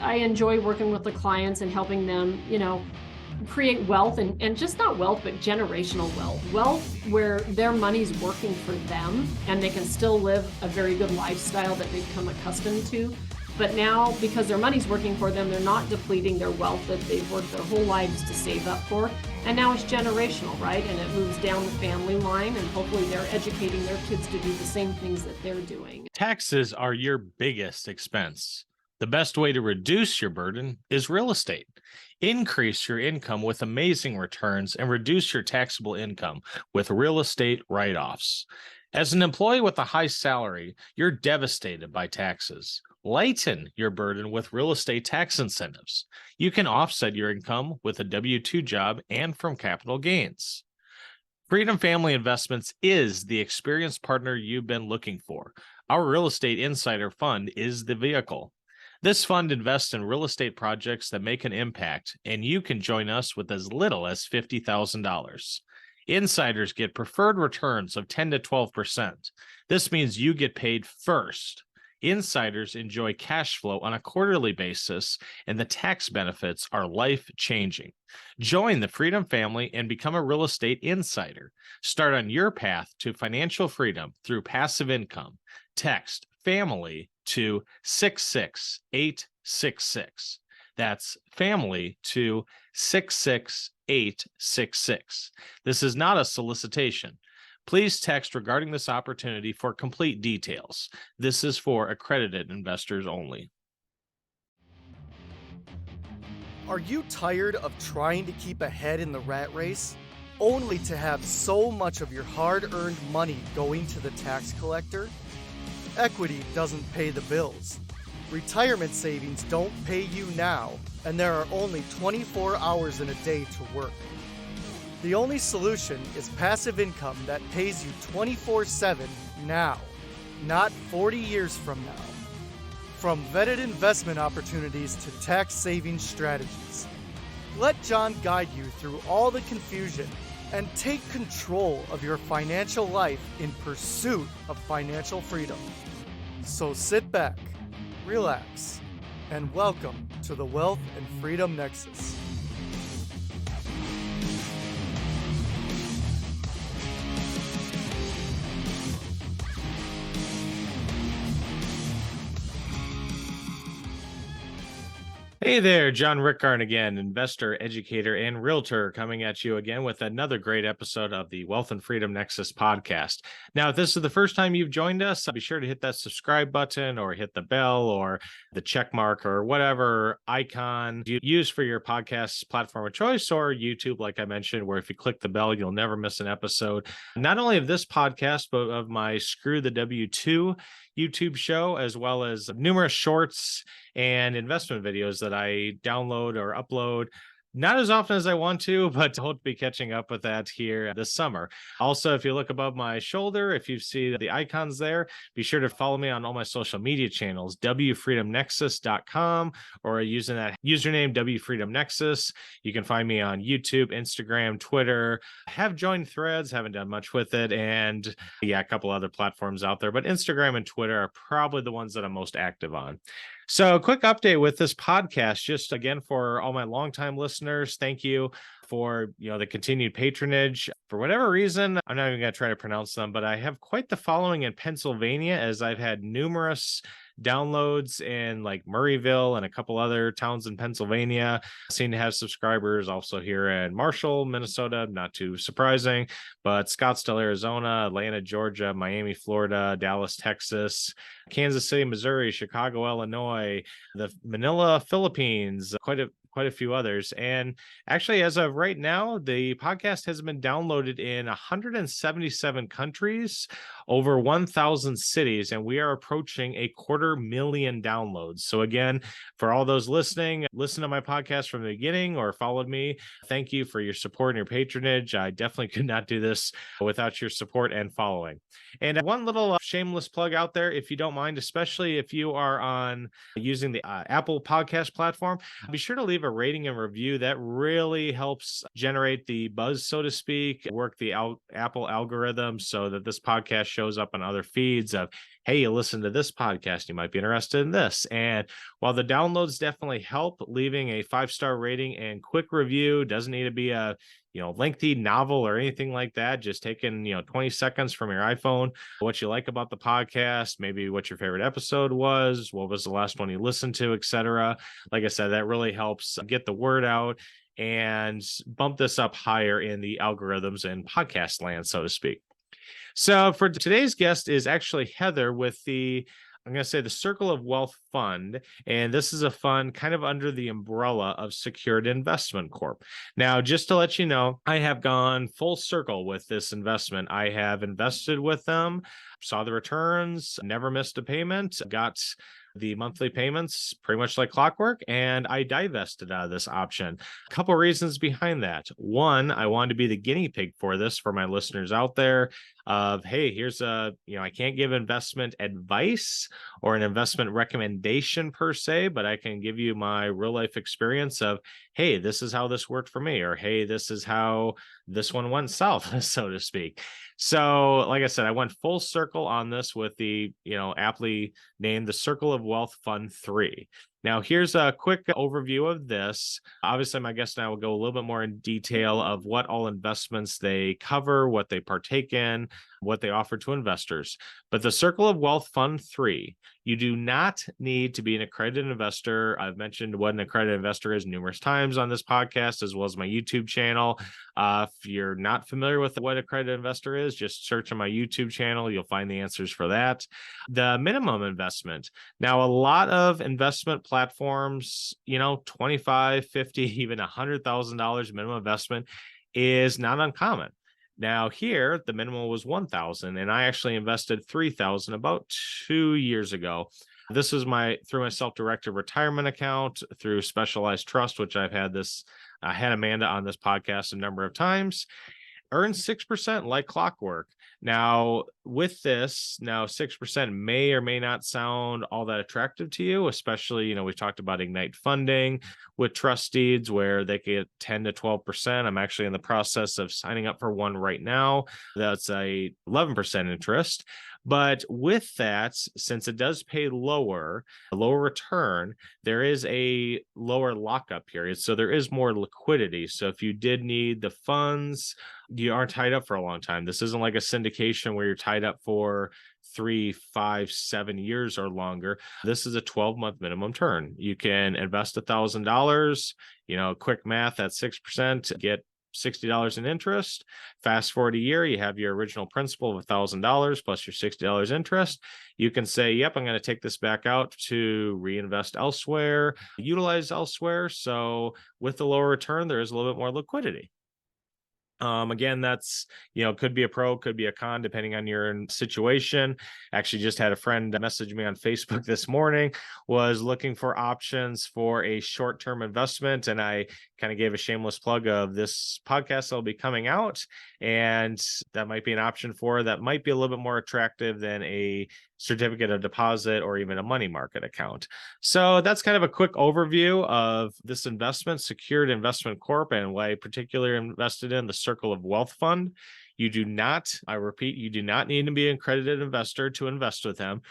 I enjoy working with the clients and helping them, create wealth and just not wealth, but generational wealth. Wealth where their money's working for them and they can still live a very good lifestyle that they've become accustomed to. But now, because their money's working for them, they're not depleting their wealth that they've worked their whole lives to save up for. And now it's generational, right? And it moves down the family line, and hopefully they're educating their kids to do the same things that they're doing. Taxes are your biggest expense. The best way to reduce your burden is real estate. Increase your income with amazing returns and reduce your taxable income with real estate write-offs. As an employee with a high salary, you're devastated by taxes. Lighten your burden with real estate tax incentives. You can offset your income with a W-2 job and from capital gains. Freedom Family Investments is the experienced partner you've been looking for. Our Real Estate Insider Fund is the vehicle. This fund invests in real estate projects that make an impact, and you can join us with as little as $50,000. Insiders get preferred returns of 10 to 12%. This means you get paid first. Insiders enjoy cash flow on a quarterly basis, and the tax benefits are life-changing. Join the Freedom Family and become a real estate insider. Start on your path to financial freedom through passive income. Text FAMILY to 66866. That's family to 66866. This is not a solicitation. Please text regarding this opportunity for complete details. This is for accredited investors only. Are you tired of trying to keep ahead in the rat race, only to have so much of your hard-earned money going to the tax collector? Equity doesn't pay the bills. Retirement savings don't pay you now, and there are only 24 hours in a day to work. The only solution is passive income that pays you 24/7 now, not 40 years from now. From vetted investment opportunities to tax saving strategies, let John guide you through all the confusion and take control of your financial life in pursuit of financial freedom. So sit back, relax, and welcome to the Wealth and Freedom Nexus. Hey there, John Rickard again, investor, educator, and realtor, coming at you again with another great episode of the Wealth and Freedom Nexus podcast. Now, if this is the first time you've joined us, be sure to hit that subscribe button or hit the bell or the check mark or whatever icon you use for your podcast platform of choice, or YouTube, like I mentioned, where if you click the bell, you'll never miss an episode, not only of this podcast, but of my Screw the W-2 YouTube show, as well as numerous shorts and investment videos that I download or upload. Not as often as I want to, but I hope to be catching up with that here this summer. Also, if you look above my shoulder, if you see the icons there, be sure to follow me on all my social media channels, wfreedomnexus.com, or using that username, wfreedomnexus. You can find me on YouTube, Instagram, Twitter. I have joined Threads, haven't done much with it, and a couple other platforms out there, but Instagram and Twitter are probably the ones that I'm most active on. So a quick update with this podcast, just again, for all my longtime listeners, thank you for the continued patronage. For whatever reason, I'm not even going to try to pronounce them, but I have quite the following in Pennsylvania, as I've had numerous downloads in like Murrayville and a couple other towns in Pennsylvania. I seem to have subscribers also here in Marshall, Minnesota, not too surprising, but Scottsdale, Arizona, Atlanta, Georgia, Miami, Florida, Dallas, Texas, Kansas City, Missouri, Chicago, Illinois, the Manila, Philippines, quite a few others. And actually, as of right now, the podcast has been downloaded in 177 countries, over 1,000 cities, and we are approaching 250,000 downloads. So again, for all those listening, listen to my podcast from the beginning or followed me, thank you for your support and your patronage. I definitely could not do this without your support and following. And one little shameless plug out there, if you don't mind, especially if you are on using the Apple podcast platform, be sure to leave a rating and review. That really helps generate the buzz, so to speak, work the Apple algorithm so that this podcast shows up on other feeds of, hey, you listen to this podcast, you might be interested in this. And while the downloads definitely help, leaving a 5-star rating and quick review doesn't need to be a lengthy novel or anything like that. Just taking 20 seconds from your iPhone, what you like about the podcast, maybe what your favorite episode was, what was the last one you listened to, etc. Like I said, that really helps get the word out and bump this up higher in the algorithms and podcast land, so to speak. So for today's guest is actually Heather with I'm going to say the Circle of Wealth Fund. And this is a fund kind of under the umbrella of Secured Investment Corp. Now, just to let you know, I have gone full circle with this investment. I have invested with them, saw the returns, never missed a payment, got the monthly payments pretty much like clockwork, and I divested out of this option. A couple reasons behind that. One, I wanted to be the guinea pig for this for my listeners out there of, hey, here's I can't give investment advice or an investment recommendation per se, but I can give you my real life experience of, hey, this is how this worked for me, or hey, this is how this one went south, so to speak. So, like I said, I went full circle on this with the, aptly named the Circle of Wealth Fund 3. Now, here's a quick overview of this. Obviously, my guest and I will go a little bit more in detail of what all investments they cover, what they partake in, what they offer to investors. But the Circle of Wealth Fund 3, you do not need to be an accredited investor. I've mentioned what an accredited investor is numerous times on this podcast, as well as my YouTube channel. If you're not familiar with what accredited investor is, just search on my YouTube channel. You'll find the answers for that. The minimum investment. Now, a lot of investment platforms, $25, $50, even $100,000 minimum investment is not uncommon. Now here, the minimum was $1,000, and I actually invested $3,000 about 2 years ago. This is through my self-directed retirement account, through Specialized Trust, which I had Amanda on this podcast a number of times. Earned 6% like clockwork. Now, with this, 6% may or may not sound all that attractive to you, especially, we talked about Ignite funding with trust deeds where they get 10 to 12%. I'm actually in the process of signing up for one right now. That's a 11% interest. But with that, since it does pay a lower return, there is a lower lockup period. So there is more liquidity. So if you did need the funds, you aren't tied up for a long time. This isn't like a syndication where you're tied up for 3, 5, 7 years or longer. This is a 12-month minimum term. You can invest $1,000, quick math at 6%, get $60 in interest. Fast forward a year, you have your original principal of $1,000 plus your $60 interest. You can say, yep, I'm going to take this back out to reinvest elsewhere, utilize elsewhere. So with the lower return, there is a little bit more liquidity. Again, that's, could be a pro, could be a con, depending on your situation. Actually, just had a friend message me on Facebook this morning, was looking for options for a short-term investment. And I kind of gave a shameless plug of this podcast that'll be coming out. And that might be an option for that might be a little bit more attractive than a certificate of deposit or even a money market account. So that's kind of a quick overview of this investment, Secured Investment Corp, and why I particularly invested in the Circle of Wealth Fund. You do not, I repeat, you do not need to be an accredited investor to invest with them.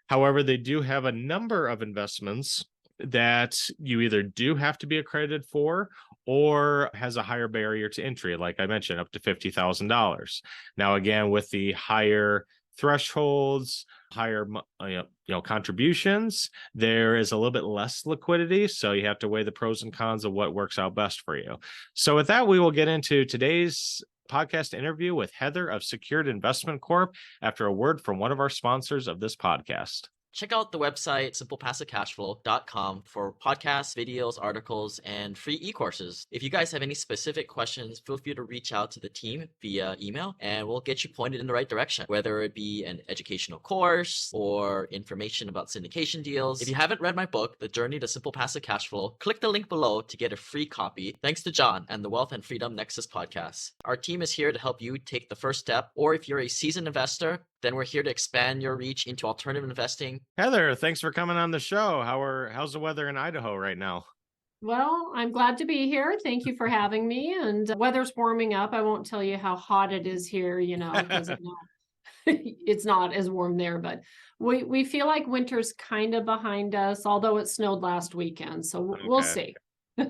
However, they do have a number of investments that you either do have to be accredited for or has a higher barrier to entry, like I mentioned, up to $50,000. Now, again, with the higher thresholds, higher contributions, there is a little bit less liquidity. So you have to weigh the pros and cons of what works out best for you. So with that, we will get into today's podcast interview with Heather of Secured Investment Corp after a word from one of our sponsors of this podcast. Check out the website simplepassivecashflow.com for podcasts, videos, articles, and free e-courses. If you guys have any specific questions, feel free to reach out to the team via email and we'll get you pointed in the right direction, whether it be an educational course or information about syndication deals. If you haven't read my book, The Journey to Simple Passive Cashflow, click the link below to get a free copy. Thanks to John and the Wealth and Freedom Nexus podcast. Our team is here to help you take the first step, or if you're a seasoned investor, then we're here to expand your reach into alternative investing. Heather, thanks for coming on the show. How's the weather in Idaho right now? Well, I'm glad to be here. Thank you for having me. And weather's warming up. I won't tell you how hot it is here, because it's not as warm there, but we feel like winter's kind of behind us, although it snowed last weekend. So we'll Okay. see.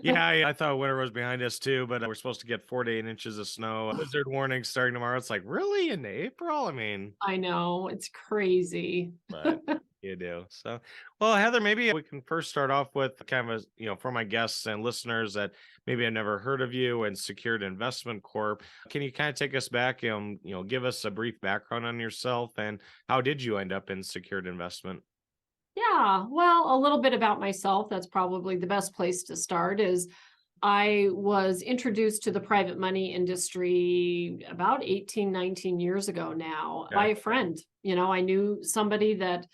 Yeah, I thought winter was behind us too, but we're supposed to get 4 to 8 inches of snow. Blizzard warning starting tomorrow. It's like, really in April? I mean, I know, it's crazy. but you do. So, well, Heather, maybe we can first start off with kind of a, for my guests and listeners that maybe have never heard of you and Secured Investment Corp. Can you kind of take us back, give us a brief background on yourself and how did you end up in secured investment? Yeah, well, a little bit about myself. That's probably the best place to start is I was introduced to the private money industry about 18, 19 years ago now by Okay. a friend. I knew somebody that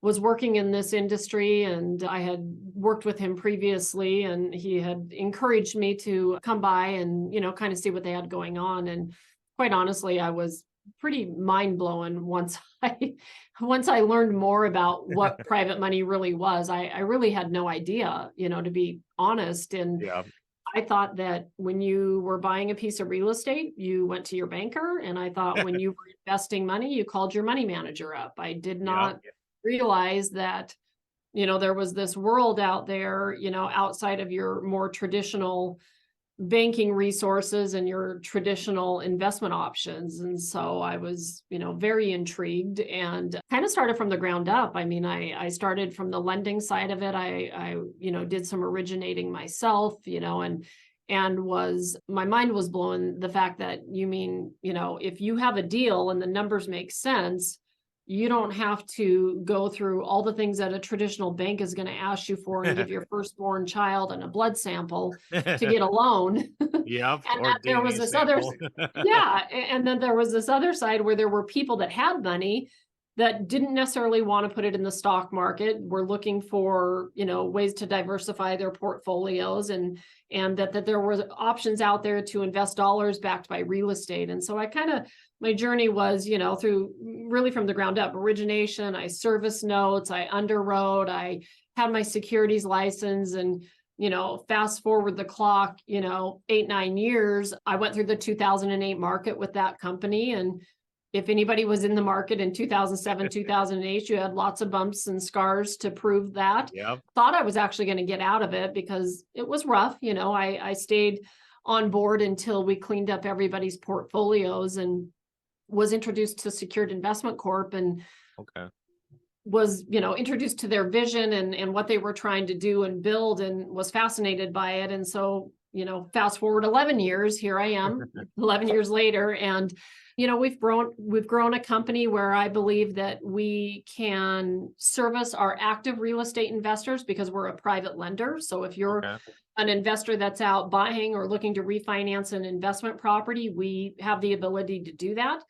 was working in this industry and I had worked with him previously and he had encouraged me to come by and, kind of see what they had going on. And quite honestly, I was pretty mind blown once I learned more about what private money really was. I really had no idea, to be honest. And Yeah. I thought that when you were buying a piece of real estate, you went to your banker. And I thought when you were investing money, you called your money manager up. I did Yeah. not realize that, there was this world out there, outside of your more traditional banking resources and your traditional investment options. And so I was, very intrigued and kind of started from the ground up. I mean, I started from the lending side of it. I did some originating myself, and my mind was blown the fact that if you have a deal and the numbers make sense, you don't have to go through all the things that a traditional bank is going to ask you for and give your firstborn child and a blood sample to get a loan. Yep. And Or that there was DNA this other, sample. yeah. And then there was this other side where there were people that had money that didn't necessarily want to put it in the stock market, were looking for, ways to diversify their portfolios and that there were options out there to invest dollars backed by real estate. And so my journey was, through really from the ground up origination. I serviced notes, I underwrote, I had my securities license, and fast forward the clock, 8-9 years, I went through the 2008 market with that company. And if anybody was in the market in 2007, 2008, you had lots of bumps and scars to prove that. Yep. Thought I was actually going to get out of it because it was rough. I stayed on board until we cleaned up everybody's portfolios and was introduced to Secured Investment Corp and Okay. was, introduced to their vision and what they were trying to do and build and was fascinated by it. And so, fast forward 11 years, here I am 11 years later. And, we've grown a company where I believe that we can service our active real estate investors because we're a private lender. So if you're Okay. an investor that's out buying or looking to refinance an investment property, we have the ability to do that.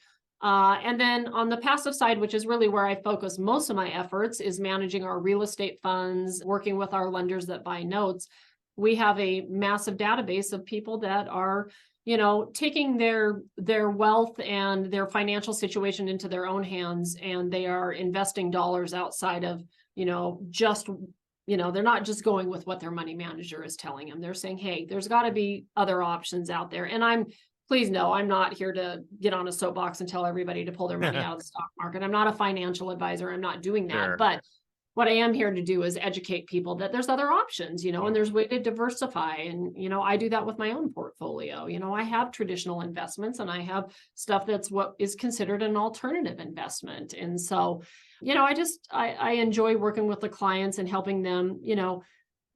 And then on the passive side, which is really where I focus most of my efforts, is managing our real estate funds, working with our lenders that buy notes. We have a massive database of people that are, taking their wealth and their financial situation into their own hands, and they are investing dollars outside of, just, they're not just going with what their money manager is telling them. They're saying, hey, there's got to be other options out there. And please know, I'm not here to get on a soapbox and tell everybody to pull their money out of the stock market. I'm not a financial advisor. I'm not doing that. Sure. But what I am here to do is educate people that there's other options, and there's way to diversify. And, I do that with my own portfolio. I have traditional investments and I have stuff that's what is considered an alternative investment. And so, I enjoy working with the clients and helping them,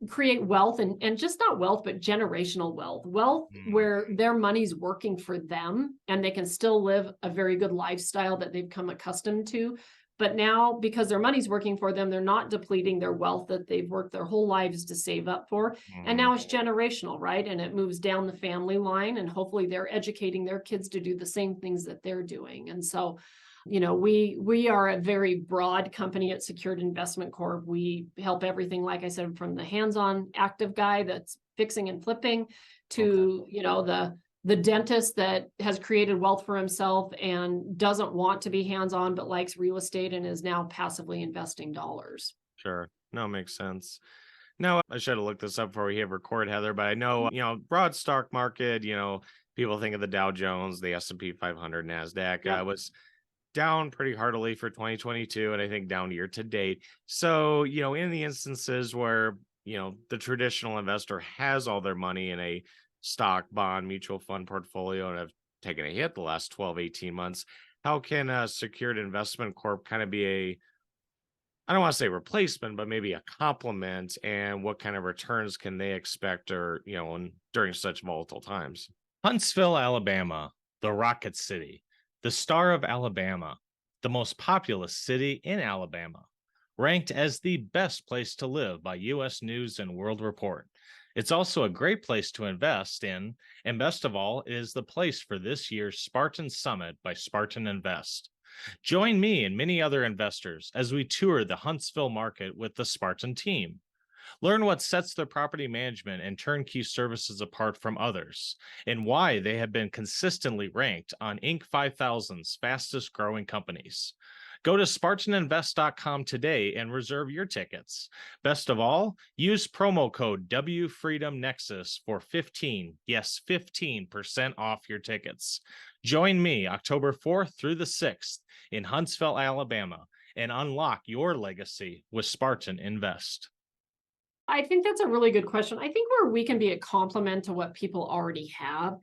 create wealth and just not wealth, but generational wealth where their money's working for them and they can still live a very good lifestyle that they've come accustomed to. But now, because their money's working for them, they're not depleting their wealth that they've worked their whole lives to save up for. And now it's generational, right? And it moves down the family line, and hopefully they're educating their kids to do the same things that they're doing. And so, we are a very broad company at Secured Investment Corp. We help everything, like I said, from the hands-on active guy that's fixing and flipping to, the dentist that has created wealth for himself and doesn't want to be hands-on, but likes real estate and is now passively investing dollars. Sure. No, makes sense. No, I should have looked this up before we hit record, Heather, but I know, broad stock market, people think of the Dow Jones, the S&P 500, NASDAQ. Yep. down pretty heartily for 2022, and I think down year to date. So, in the instances where, the traditional investor has all their money in a stock, bond, mutual fund portfolio and have taken a hit the last 12, 18 months, how can a secured investment corp kind of be I don't want to say replacement, but maybe a complement, and what kind of returns can they expect during such volatile times? Huntsville, Alabama, the Rocket City, the Star of Alabama, the most populous city in Alabama, ranked as the best place to live by U.S. News and World Report. It's also a great place to invest in, and best of all, it is the place for this year's Spartan Summit by Spartan Invest. Join me and many other investors as we tour the Huntsville market with the Spartan team. Learn what sets their property management and turnkey services apart from others, and why they have been consistently ranked on Inc. 5000's fastest growing companies. Go to SpartanInvest.com today and reserve your tickets. Best of all, use promo code WFreedomNexus for 15% off your tickets. Join me October 4th through the 6th in Huntsville, Alabama, and unlock your legacy with Spartan Invest. I think that's a really good question. I think where we can be a complement to what people already have.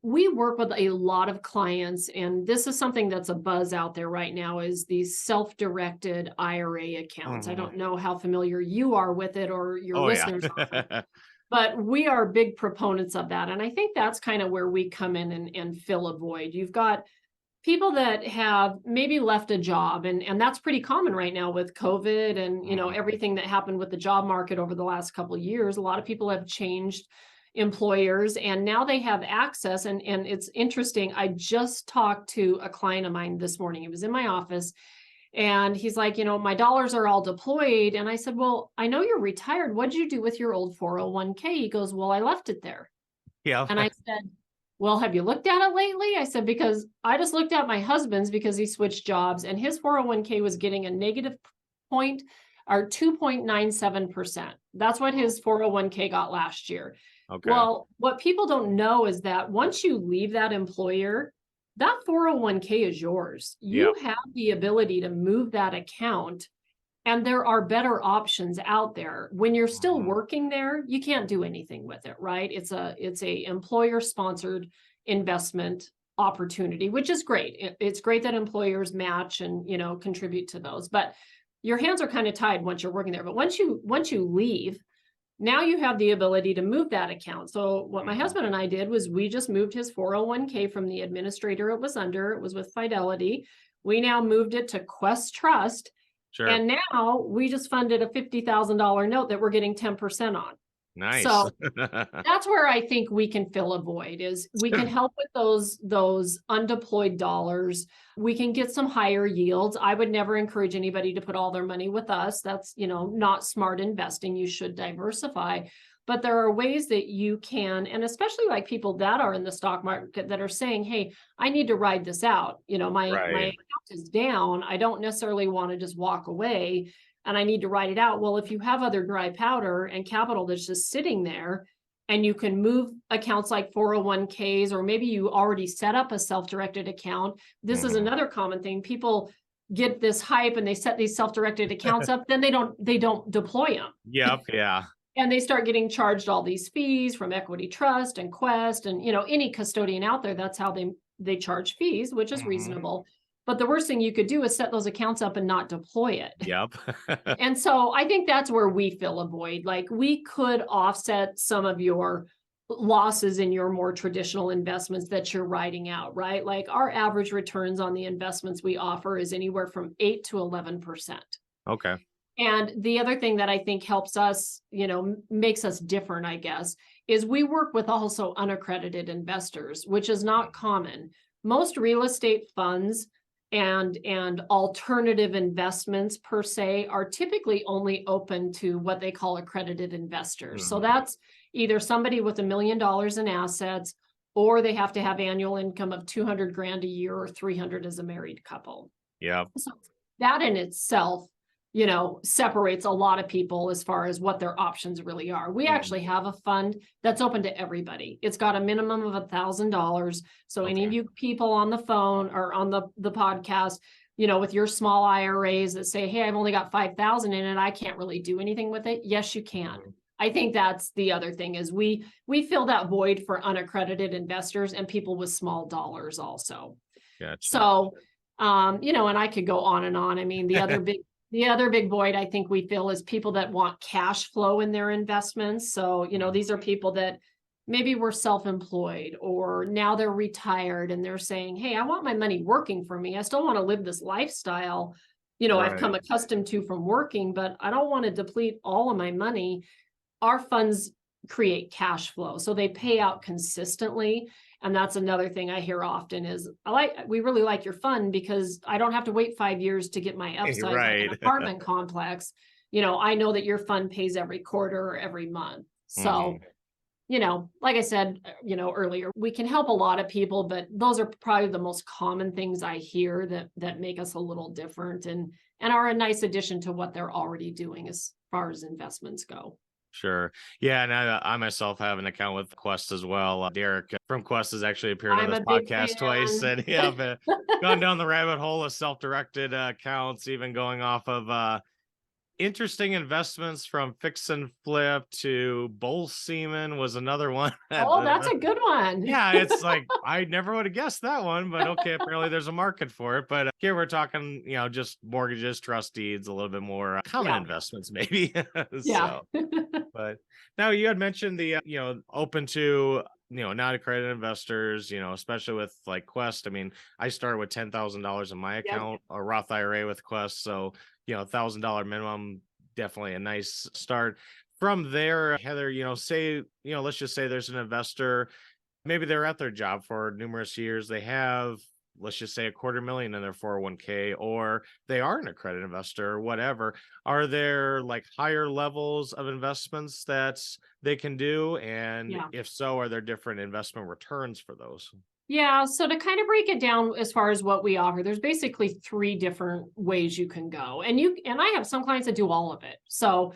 We work with a lot of clients, and this is something that's a buzz out there right now, is these self-directed IRA accounts. I don't know how familiar you are with it or your listeners are, but we are big proponents of that. And I think that's kind of where we come in and fill a void. You've got people that have maybe left a job, and that's pretty common right now with COVID and everything that happened with the job market over the last couple of years. A lot of people have changed employers, and now they have access. And it's interesting. I just talked to a client of mine this morning. He was in my office, and he's like, my dollars are all deployed. And I said, well, I know you're retired. What'd you do with your old 401k? He goes, well, I left it there. Yeah. And I said, well, have you looked at it lately? I said, because I just looked at my husband's because he switched jobs, and his 401k was getting a negative 2.97%. That's what his 401k got last year. Okay. Well, what people don't know is that once you leave that employer, that 401k is yours. You have the ability to move that account, and there are better options out there. When you're still working there, you can't do anything with it, right? It's a employer-sponsored investment opportunity, which is great. It's great that employers match and contribute to those, but your hands are kind of tied once you're working there. But once you leave, now you have the ability to move that account. So what my husband and I did was we just moved his 401k from the administrator it was under. It was with Fidelity. We now moved it to Quest Trust. Sure. And now we just funded a $50,000 note that we're getting 10% on. Nice. So that's where I think we can fill a void, is we can help with those undeployed dollars. We can get some higher yields. I would never encourage anybody to put all their money with us. That's, not smart investing. You should diversify. But there are ways that you can, and especially like people that are in the stock market that are saying, hey, I need to ride this out. My account is down. I don't necessarily want to just walk away, and I need to write it out. Well, if you have other dry powder and capital that's just sitting there, and you can move accounts like 401ks, or maybe you already set up a self-directed account. This is another common thing. People get this hype and they set these self-directed accounts up, then they don't deploy them. Yep. Yeah. And they start getting charged all these fees from Equity Trust and Quest and any custodian out there. That's how they charge fees, which is reasonable. But the worst thing you could do is set those accounts up and not deploy it. Yep. And so I think that's where we fill a void. Like, we could offset some of your losses in your more traditional investments that you're writing out, right? Like, our average returns on the investments we offer is anywhere from 8 to 11%. Okay. And the other thing that I think helps us, makes us different, I guess, is we work with also unaccredited investors, which is not common. Most real estate funds and alternative investments per se are typically only open to what they call accredited investors. So that's either somebody with $1 million in assets, or they have to have annual income of 200 grand a year, or 300 as a married couple. Yeah. So that in itself separates a lot of people as far as what their options really are. We actually have a fund that's open to everybody. It's got a minimum of $1,000. So any of you people on the phone or on the podcast, with your small IRAs that say, hey, I've only got 5,000 in it, I can't really do anything with it. Yes, you can. I think that's the other thing is we fill that void for unaccredited investors and people with small dollars also. Gotcha. So, and I could go on and on. I mean, the other big void I think we fill is people that want cash flow in their investments. So, these are people that maybe were self-employed or now they're retired and they're saying, hey, I want my money working for me. I still want to live this lifestyle, I've come accustomed to from working, but I don't want to deplete all of my money. Our funds create cash flow. So they pay out consistently. And that's another thing I hear often is we really like your fund because I don't have to wait 5 years to get my upside like an apartment complex. I know that your fund pays every quarter or every month. So, like I said, earlier, we can help a lot of people, but those are probably the most common things I hear that make us a little different and are a nice addition to what they're already doing as far as investments go. Sure. Yeah. And I myself have an account with Quest as well. Derek from Quest has actually appeared on this podcast twice. And I've gone down the rabbit hole of self-directed accounts, even going off of interesting investments from fix and flip to bull semen was another one. Oh, that's a good one. Yeah, it's like I never would have guessed that one, but okay, apparently there's a market for it. But here we're talking, just mortgages, trust deeds, a little bit more common investments, maybe. Yeah. But now you had mentioned the open to not accredited investors, especially with like Quest. I mean, I started with $10,000 in my account, a Roth IRA with Quest, so $1,000 minimum, definitely a nice start. From there, Heather, let's just say there's an investor, maybe they're at their job for numerous years. They have, let's just say, $250,000 in their 401k, or they are an accredited investor or whatever. Are there like higher levels of investments that they can do? And if so, are there different investment returns for those? Yeah, so to kind of break it down as far as what we offer, there's basically 3 different ways you can go. And I have some clients that do all of it. So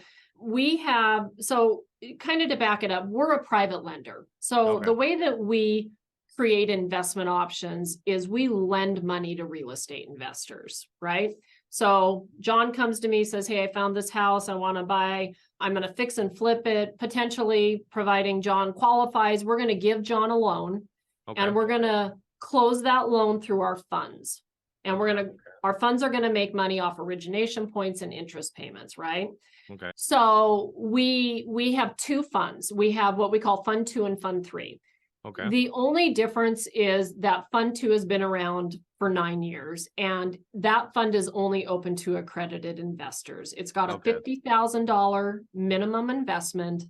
kind of to back it up, we're a private lender. So the way that we create investment options is we lend money to real estate investors, right? So John comes to me, says, hey, I found this house I want to buy. I'm going to fix and flip it, potentially providing John qualifies. We're going to give John a loan. And we're going to close that loan through our funds. And our funds are going to make money off origination points and interest payments, right? Okay. So we have 2 funds. We have what we call Fund 2 and Fund 3. Okay. The only difference is that Fund 2 has been around for 9 years, and that fund is only open to accredited investors. It's got a $50,000 minimum investment,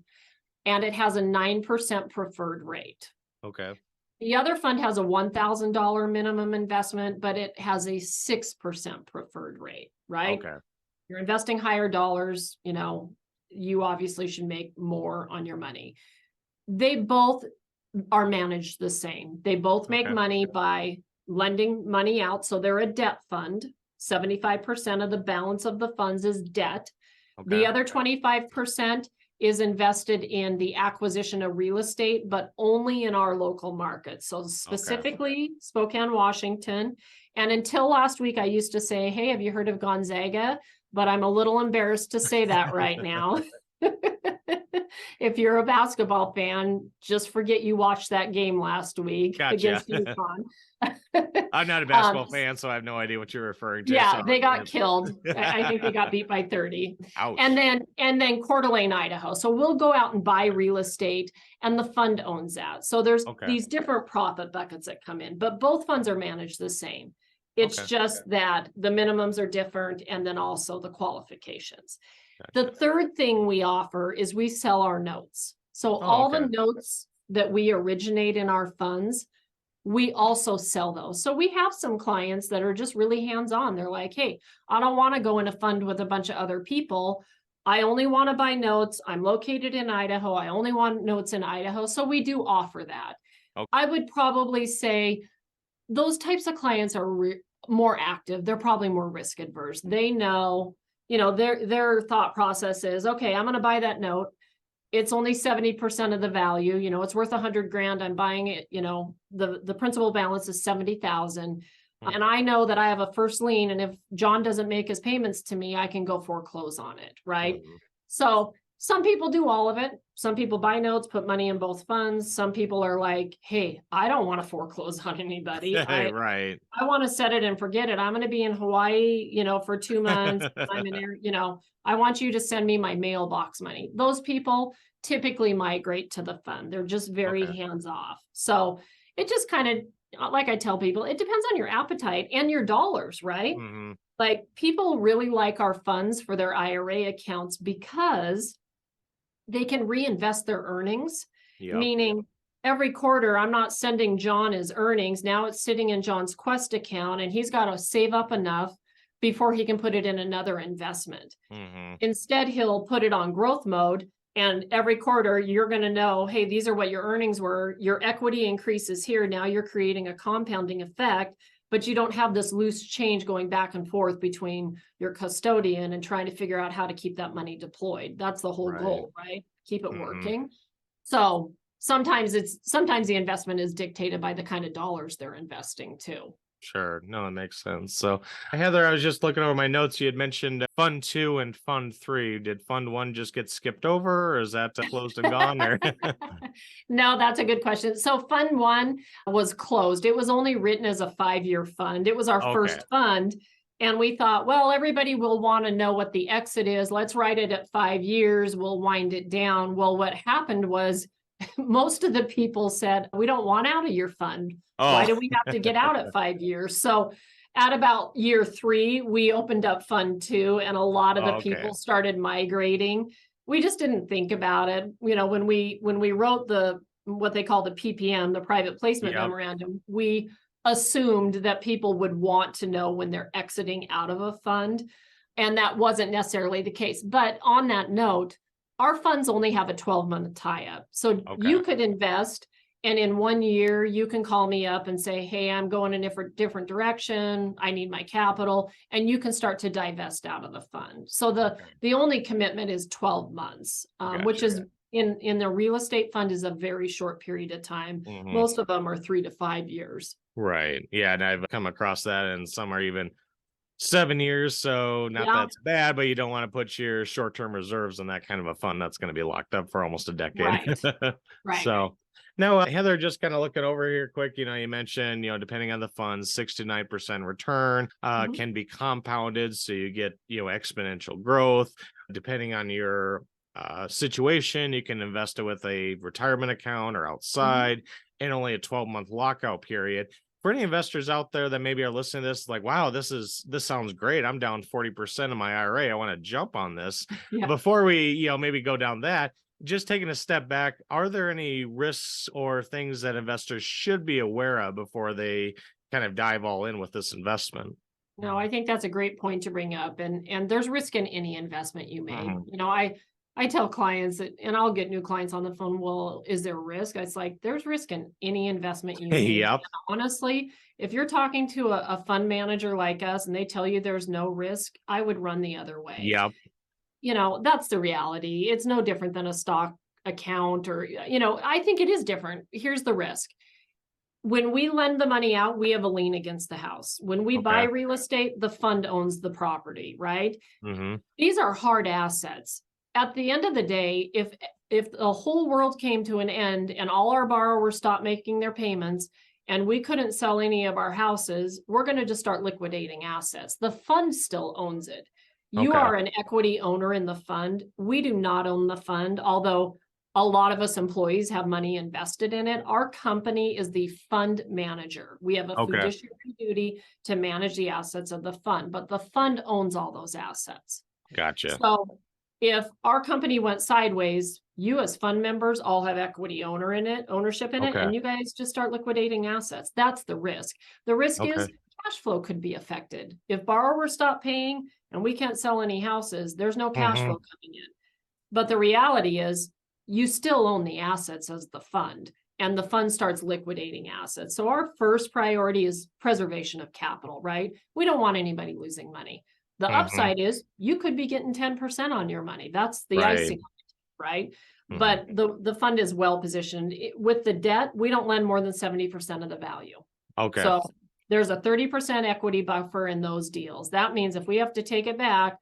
and it has a 9% preferred rate. Okay. The other fund has a $1,000 minimum investment, but it has a 6% preferred rate, right? Okay. You're investing higher dollars, you obviously should make more on your money. They both are managed the same. They both make money by lending money out. So they're a debt fund. 75% of the balance of the funds is debt. The other 25% is invested in the acquisition of real estate, but only in our local market. So specifically Spokane, Washington. And until last week, I used to say, hey, have you heard of Gonzaga? But I'm a little embarrassed to say that right now. If you're a basketball fan, just forget you watched that game last week against UConn. I'm not a basketball fan, so I have no idea what you're referring to. Yeah, so they got killed. I think they got beat by 30. Ouch. And then Coeur d'Alene, Idaho. So we'll go out and buy real estate, and the fund owns that. So there's these different profit buckets that come in, but both funds are managed the same. It's just that the minimums are different, and then also the qualifications. The third thing we offer is we sell our notes. So all the notes that we originate in our funds, we also sell those. So we have some clients that are just really hands-on. They're like, hey, I don't want to go in a fund with a bunch of other people. I only want to buy notes. I'm located in Idaho. I only want notes in Idaho. So we do offer that. I would probably say those types of clients are more active. They're probably more risk adverse. They know their thought process is, okay, I'm going to buy that note. It's only 70% of the value. It's worth $100,000. I'm buying it. The principal balance is 70,000. And I know that I have a first lien. And if John doesn't make his payments to me, I can go foreclose on it. Right. So some people do all of it. Some people buy notes, put money in both funds. Some people are like, hey, I don't want to foreclose on anybody. Right. I want to set it and forget it. I'm going to be in Hawaii, for 2 months. I'm in there, I want you to send me my mailbox money. Those people typically migrate to the fund. They're just very hands off. So it just kind of, like I tell people, it depends on your appetite and your dollars, right? Like people really like our funds for their IRA accounts because they can reinvest their earnings, meaning every quarter, I'm not sending John his earnings. Now it's sitting in John's Quest account and he's got to save up enough before he can put it in another investment. Instead, he'll put it on growth mode. And every quarter, you're going to know, hey, these are what your earnings were. Your equity increases here. Now you're creating a compounding effect, but you don't have this loose change going back and forth between your custodian and trying to figure out how to keep that money deployed. That's the whole goal, right? Keep it working. So sometimes the investment is dictated by the kind of dollars they're investing too. Sure. No, it makes sense. So Heather, I was just looking over my notes. You had mentioned Fund 2 and Fund 3. Did Fund 1 just get skipped over or is that closed and gone? Or No, that's a good question. So Fund 1 was closed. It was only written as a 5-year fund. It was our first fund. And we thought, well, everybody will want to know what the exit is. Let's write it at 5 years. We'll wind it down. Well, what happened was most of the people said, we don't want out of your fund. Why do we have to get out at 5 years? So at about year 3, we opened up Fund 2 and a lot of the people started migrating. We just didn't think about it. When we wrote what they call the PPM, the private placement memorandum, we assumed that people would want to know when they're exiting out of a fund. And that wasn't necessarily the case. But on that note, our funds only have a 12-month tie-up. So you could invest and in 1 year, you can call me up and say, hey, I'm going in a different direction. I need my capital. And you can start to divest out of the fund. So the only commitment is 12 months, which is in the real estate fund is a very short period of time. Most of them are 3 to 5 years. Right. Yeah. And I've come across that and some are even 7 years. So not that's bad, but you don't want to put your short-term reserves in that kind of a fund that's going to be locked up for almost a decade. Right. So now, Heather, just kind of looking over here quick, you mentioned, depending on the funds, 6 to 9% return can be compounded. So you get, exponential growth. Depending on your situation, you can invest it with a retirement account or outside and only a 12-month lockout period. For any investors out there that maybe are listening to this, like, wow, this sounds great. I'm down 40% of my IRA. I want to jump on this. Before we, maybe go down that, just taking a step back, are there any risks or things that investors should be aware of before they kind of dive all in with this investment? No, I think that's a great point to bring up. And there's risk in any investment you make. I tell clients that, and I'll get new clients on the phone, well, is there risk? It's like, there's risk in any investment you make. And honestly, if you're talking to a fund manager like us and they tell you there's no risk, I would run the other way. That's the reality. It's no different than a stock account or, I think it is different. Here's the risk. When we lend the money out, we have a lien against the house. When we buy real estate, the fund owns the property, right? These are hard assets. At the end of the day, if the whole world came to an end and all our borrowers stopped making their payments and we couldn't sell any of our houses, we're going to just start liquidating assets. The fund still owns it. You are an equity owner in the fund. We do not own the fund, although a lot of us employees have money invested in it. Our company is the fund manager. We have a fiduciary duty to manage the assets of the fund, but the fund owns all those assets. Gotcha. So if our company went sideways, you as fund members all have ownership in it, and you guys just start liquidating assets. That's the risk. The risk is cash flow could be affected. If borrowers stop paying and we can't sell any houses, there's no cash flow coming in. But the reality is you still own the assets as the fund, and the fund starts liquidating assets. So our first priority is preservation of capital, right? We don't want anybody losing money. The Mhm. upside is you could be getting 10% on your money. That's the Right. icing, right? Mhm. But the fund is well positioned. With the debt, we don't lend more than 70% of the value. Okay. So there's a 30% equity buffer in those deals. That means if we have to take it back,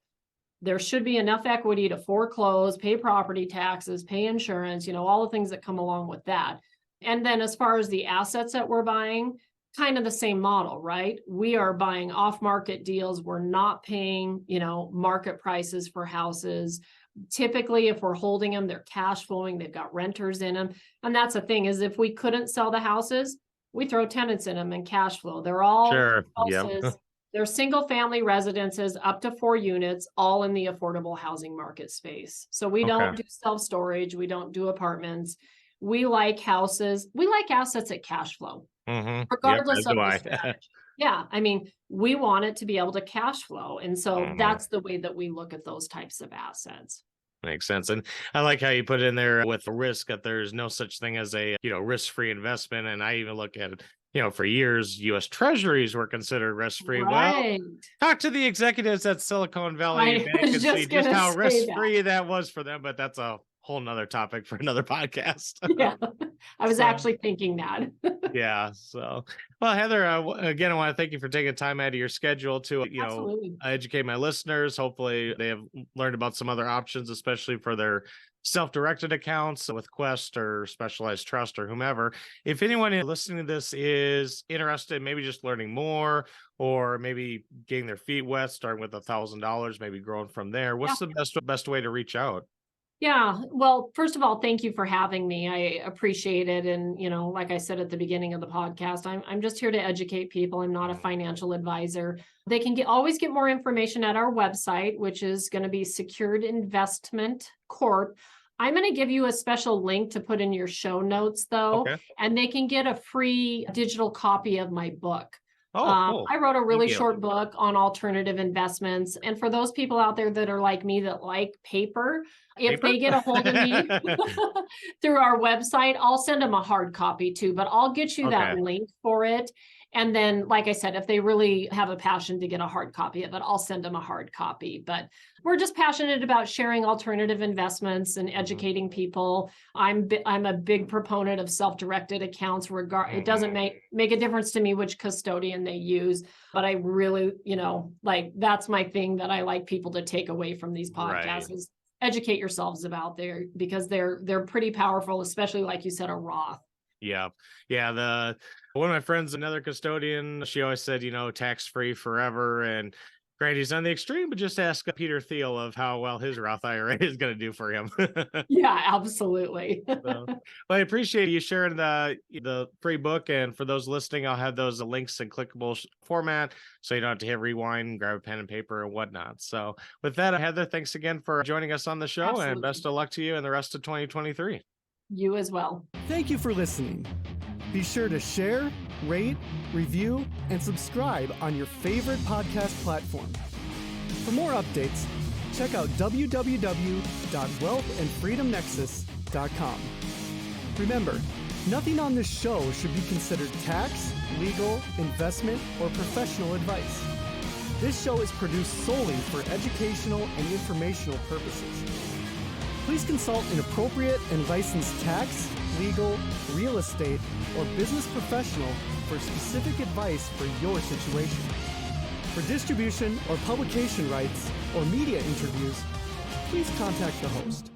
there should be enough equity to foreclose, pay property taxes, pay insurance, all the things that come along with that. And then as far as the assets that we're buying, kind of the same model, right? We are buying off-market deals. We're not paying, market prices for houses. Typically, if we're holding them, they're cash flowing, they've got renters in them. And that's the thing is if we couldn't sell the houses, we throw tenants in them and cash flow. They're all Sure. Yep. houses. They're single family residences up to 4 units, all in the affordable housing market space. So we don't do self-storage. We don't do apartments. We like houses. We like assets at cash flow, Yep, regardless as of do the I. strategy. Yeah, I mean, we want it to be able to cash flow. And so that's the way that we look at those types of assets. Makes sense. And I like how you put in there with the risk that there's no such thing as a, risk-free investment. And I even look at it, for years, U.S. Treasuries were considered risk-free. Right. Well, talk to the executives at Silicon Valley I Bank was and just see just gonna how say risk-free that was for them. But that's a whole nother topic for another podcast. Yeah, I was So- actually thinking that. Yeah. So, well, Heather, again, I want to thank you for taking time out of your schedule to, Absolutely. educate my listeners. Hopefully they have learned about some other options, especially for their self-directed accounts with Quest or Specialized Trust or whomever. If anyone listening to this is interested, maybe just learning more or maybe getting their feet wet, starting with $1,000, maybe growing from there, what's the best way to reach out? Yeah. Well, first of all, thank you for having me. I appreciate it. And, like I said at the beginning of the podcast, I'm just here to educate people. I'm not a financial advisor. They can always get more information at our website, which is going to be Secured Investment Corp. I'm going to give you a special link to put in your show notes, though, Okay. and they can get a free digital copy of my book. Oh, cool. I wrote a really Thank you. short book on alternative investments. And for those people out there that are like me that like paper, if they get a hold of me through our website, I'll send them a hard copy too, but I'll get you that link for it. And then, like I said, if they really have a passion to get a hard copy of it, I'll send them a hard copy. But we're just passionate about sharing alternative investments and educating people. I'm a big proponent of self-directed accounts. It doesn't make a difference to me which custodian they use, but I really, that's my thing that I like people to take away from these podcasts is educate yourselves about there because they're pretty powerful, especially like you said, a Roth. Yeah. One of my friends, another custodian, she always said, tax-free forever. And granted, he's on the extreme, but just ask Peter Thiel of how well his Roth IRA is going to do for him. Yeah, absolutely. Well, I appreciate you sharing the free book. And for those listening, I'll have those links in clickable format, so you don't have to hit rewind, grab a pen and paper and whatnot. So with that, Heather, thanks again for joining us on the show. Absolutely. And best of luck to you in the rest of 2023. You as well. Thank you for listening. Be sure to share, rate, review, and subscribe on your favorite podcast platform. For more updates, check out www.wealthandfreedomnexus.com. Remember, nothing on this show should be considered tax, legal, investment, or professional advice. This show is produced solely for educational and informational purposes. Please consult an appropriate and licensed tax, legal, real estate, or business professional for specific advice for your situation. For distribution or publication rights or media interviews, please contact the host.